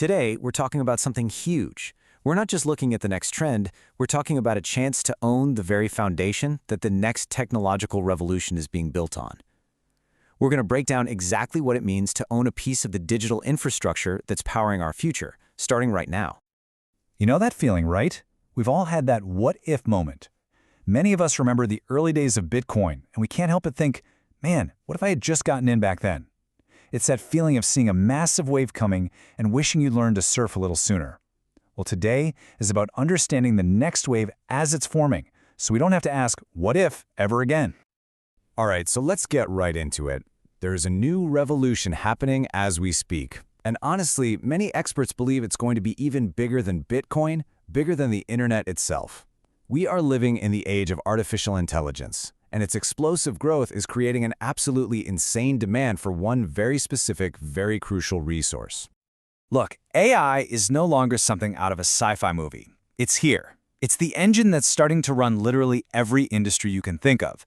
Today, we're talking about something huge. We're not just looking at the next trend, we're talking about a chance to own the very foundation that the next technological revolution is being built on. We're going to break down exactly what it means to own a piece of the digital infrastructure that's powering our future, starting right now. You know that feeling, right? We've all had that what-if moment. Many of us remember the early days of Bitcoin, and we can't help but think, man, what if I had just gotten in back then? It's that feeling of seeing a massive wave coming and wishing you'd learned to surf a little sooner. Well, today is about understanding the next wave as it's forming, so we don't have to ask, what if, ever again? All right, so let's get right into it. There's a new revolution happening as we speak. And honestly, many experts believe it's going to be even bigger than Bitcoin, bigger than the internet itself. We are living in the age of artificial intelligence, and its explosive growth is creating an absolutely insane demand for one very specific, very crucial resource. Look, AI is no longer something out of a sci-fi movie. It's here. It's the engine that's starting to run literally every industry you can think of.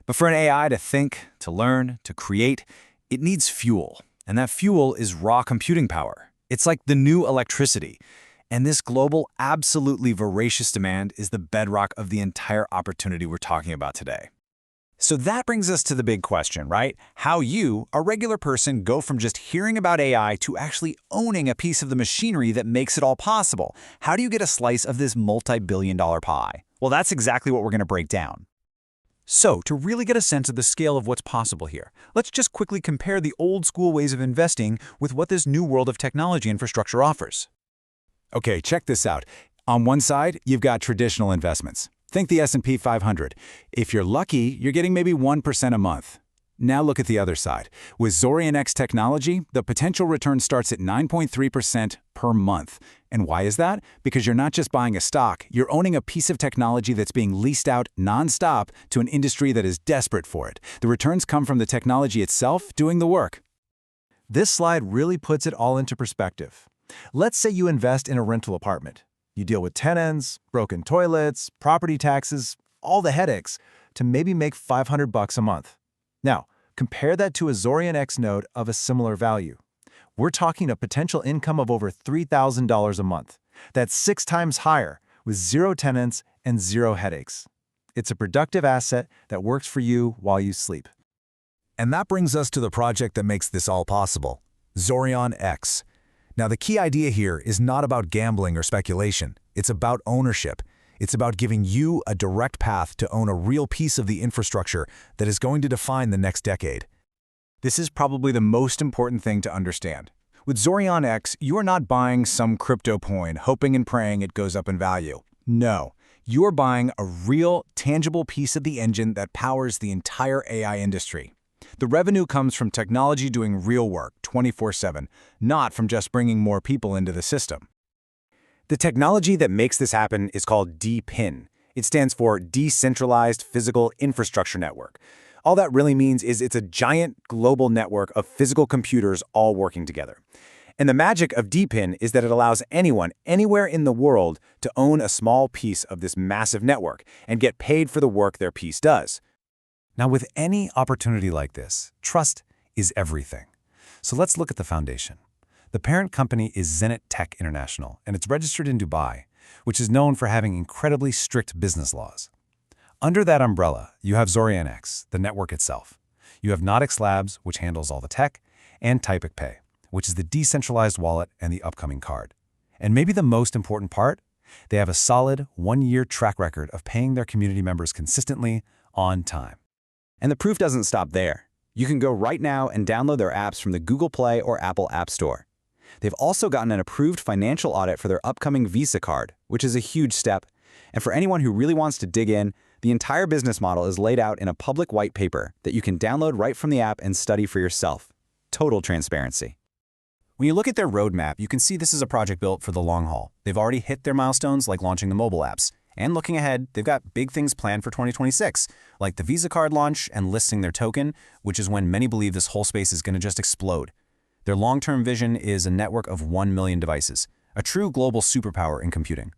But for an AI to think, to learn, to create, it needs fuel. And that fuel is raw computing power. It's like the new electricity. And this global, absolutely voracious demand is the bedrock of the entire opportunity we're talking about today. So that brings us to the big question, right? How you, a regular person, go from just hearing about AI to actually owning a piece of the machinery that makes it all possible. How do you get a slice of this multi-billion-dollar pie? Well, that's exactly what we're going to break down. So, to really get a sense of the scale of what's possible here, let's just quickly compare the old-school ways of investing with what this new world of technology infrastructure offers. Okay, check this out. On one side, you've got traditional investments. Think the S&P 500. If you're lucky, you're getting maybe 1% a month. Now look at the other side. With ZoreonX technology, the potential return starts at 9.3% per month. And why is that? Because you're not just buying a stock, you're owning a piece of technology that's being leased out nonstop to an industry that is desperate for it. The returns come from the technology itself doing the work. This slide really puts it all into perspective. Let's say you invest in a rental apartment. You deal with tenants, broken toilets, property taxes, all the headaches, to maybe make $500 a month. Now, compare that to a ZoreonX note of a similar value. We're talking a potential income of over $3,000 a month. That's 6 times higher, with 0 tenants and 0 headaches. It's a productive asset that works for you while you sleep. And that brings us to the project that makes this all possible, ZoreonX. Now, the key idea here is not about gambling or speculation. It's about ownership. It's about giving you a direct path to own a real piece of the infrastructure that is going to define the next decade. This is probably the most important thing to understand. With ZoreonX, you are not buying some crypto coin, hoping and praying it goes up in value. No, you're buying a real, tangible piece of the engine that powers the entire AI industry. The revenue comes from technology doing real work 24/7, not from just bringing more people into the system. The technology that makes this happen is called DPIN. It stands for Decentralized Physical Infrastructure Network. All that really means is it's a giant global network of physical computers all working together. And the magic of DPIN is that it allows anyone, anywhere in the world, to own a small piece of this massive network and get paid for the work their piece does. Now, with any opportunity like this, trust is everything. So let's look at the foundation. The parent company is Zenit Tech International, and it's registered in Dubai, which is known for having incredibly strict business laws. Under that umbrella, you have ZoreonX, the network itself. You have Nodix Labs, which handles all the tech, and Typic Pay, which is the decentralized wallet and the upcoming card. And maybe the most important part, they have a solid 1-year track record of paying their community members consistently on time. And the proof doesn't stop there. You can go right now and download their apps from the Google Play or Apple App Store. They've also gotten an approved financial audit for their upcoming Visa card, which is a huge step. And for anyone who really wants to dig in, the entire business model is laid out in a public white paper that you can download right from the app and study for yourself. Total transparency. When you look at their roadmap, you can see this is a project built for the long haul. They've already hit their milestones like launching the mobile apps. And looking ahead, they've got big things planned for 2026, like the Visa card launch and listing their token, which is when many believe this whole space is going to just explode. Their long-term vision is a network of 1 million devices, a true global superpower in computing.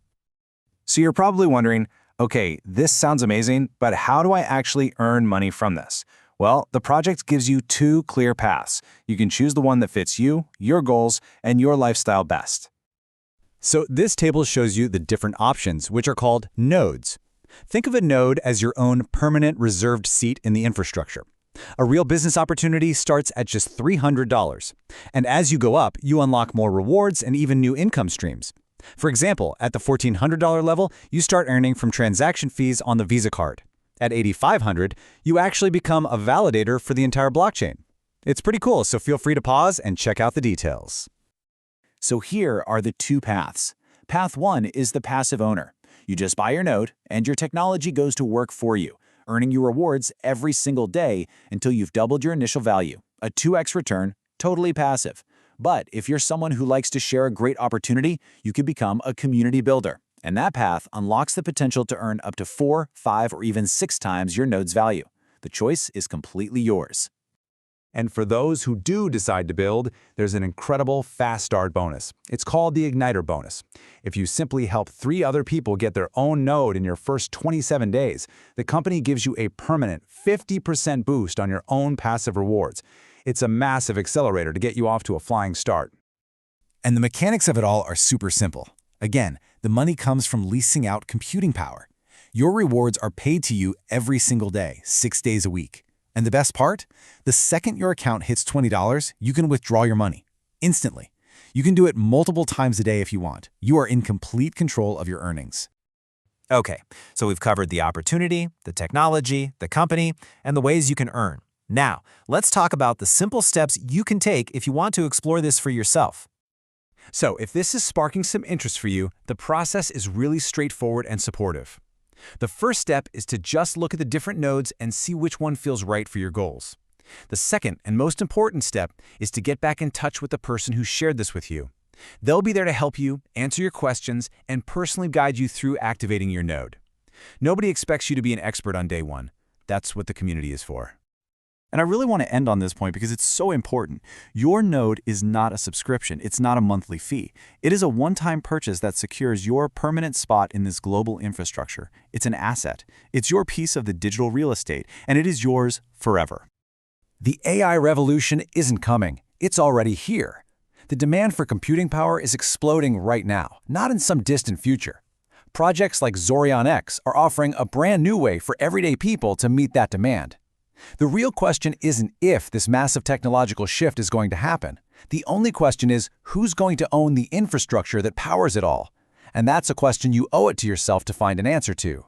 So you're probably wondering, okay, this sounds amazing, but how do I actually earn money from this? Well, the project gives you two clear paths. You can choose the one that fits you, your goals, and your lifestyle best. So this table shows you the different options, which are called nodes. Think of a node as your own permanent reserved seat in the infrastructure. A real business opportunity starts at just $300. And as you go up, you unlock more rewards and even new income streams. For example, at the $1,400 level, you start earning from transaction fees on the Visa card. At $8,500, you actually become a validator for the entire blockchain. It's pretty cool, so feel free to pause and check out the details. So here are the two paths. Path 1 is the passive owner. You just buy your node, and your technology goes to work for you, earning you rewards every single day until you've doubled your initial value. A 2x return, totally passive. But if you're someone who likes to share a great opportunity, you can become a community builder. And that path unlocks the potential to earn up to 4, 5, or even 6 times your node's value. The choice is completely yours. And for those who do decide to build, there's an incredible fast start bonus. It's called the Igniter bonus. If you simply help 3 other people get their own node in your first 27 days, the company gives you a permanent 50% boost on your own passive rewards. It's a massive accelerator to get you off to a flying start. And the mechanics of it all are super simple. Again, the money comes from leasing out computing power. Your rewards are paid to you every single day, 6 days a week. And the best part? The second your account hits $20, you can withdraw your money instantly. You can do it multiple times a day if you want. You are in complete control of your earnings. Okay, so we've covered the opportunity, the technology, the company, and the ways you can earn. Now, let's talk about the simple steps you can take if you want to explore this for yourself. So if this is sparking some interest for you, the process is really straightforward and supportive. The first step is to just look at the different nodes and see which one feels right for your goals. The second and most important step is to get back in touch with the person who shared this with you. They'll be there to help you, answer your questions, and personally guide you through activating your node. Nobody expects you to be an expert on day one. That's what the community is for. And I really want to end on this point because it's so important. Your node is not a subscription. It's not a monthly fee. It is a one-time purchase that secures your permanent spot in this global infrastructure. It's an asset. It's your piece of the digital real estate, and it is yours forever. The AI revolution isn't coming. It's already here. The demand for computing power is exploding right now, not in some distant future. Projects like ZoreonX are offering a brand new way for everyday people to meet that demand. The real question isn't if this massive technological shift is going to happen. The only question is who's going to own the infrastructure that powers it all? And that's a question you owe it to yourself to find an answer to.